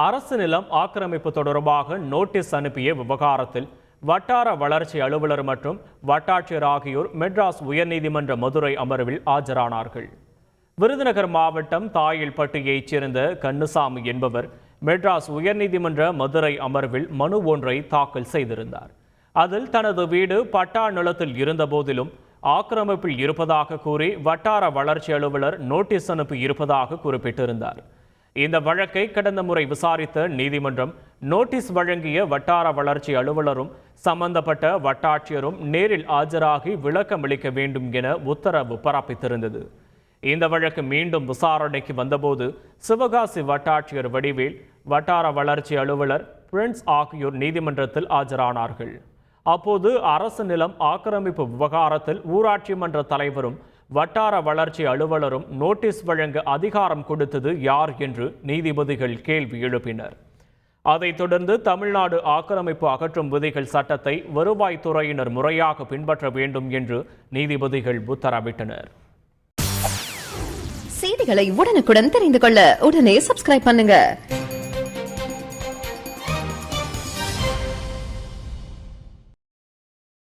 அரசு நிலம் ஆக்கிரமிப்பு தொடர்பாக நோட்டீஸ் அனுப்பிய விவகாரத்தில் வட்டார வளர்ச்சி அலுவலர் மற்றும் வட்டாட்சியர் ஆகியோர் மெட்ராஸ் உயர்நீதிமன்ற மதுரை அமர்வில் ஆஜரானார்கள். விருதுநகர் மாவட்டம் தாயில்பட்டியைச் சேர்ந்த கண்ணுசாமி என்பவர் மெட்ராஸ் உயர்நீதிமன்ற மதுரை அமர்வில் மனு ஒன்றை தாக்கல் செய்திருந்தார். அதில் தனது வீடு பட்டா நிலத்தில் இருந்த போதிலும் ஆக்கிரமிப்பில் இருப்பதாக கூறி வட்டார வளர்ச்சி அலுவலர் நோட்டீஸ் அனுப்பி இருப்பதாக குறிப்பிட்டிருந்தார். இந்த வழக்கை கடந்த முறை விசாரித்த நீதிமன்றம் நோட்டீஸ் வழங்கிய வட்டார வளர்ச்சி அலுவலரும் சம்பந்தப்பட்ட வட்டாட்சியரும் நேரில் ஆஜராகி விளக்கமளிக்க வேண்டும் என உத்தரவு பிறப்பித்திருந்தது. இந்த வழக்கு மீண்டும் விசாரணைக்கு வந்தபோது சிவகாசி வட்டாட்சியர் வடிவேல், வட்டார வளர்ச்சி அலுவலர் பிரின்ஸ் ஆகியோர் நீதிமன்றத்தில் ஆஜரானார்கள். அப்போது அரசு நிலம் ஆக்கிரமிப்பு விவகாரத்தில் ஊராட்சி மன்ற தலைவரும் வட்டார வளர்ச்சி அலுவலரும் நோட்டீஸ் வழங்க அதிகாரம் கொடுத்தது யார் என்று நீதிபதிகள் கேள்வி எழுப்பினர். அதைத் தொடர்ந்து தமிழ்நாடு ஆக்கிரமிப்பு அகற்றும் விதிகள் சட்டத்தை வருவாய்த்துறையினர் முறையாக பின்பற்ற வேண்டும் என்று நீதிபதிகள் உத்தரவிட்டனர். செய்திகளை உடனுக்குடன் தெரிந்து கொள்ள உடனே சப்ஸ்கிரைப் பண்ணுங்க.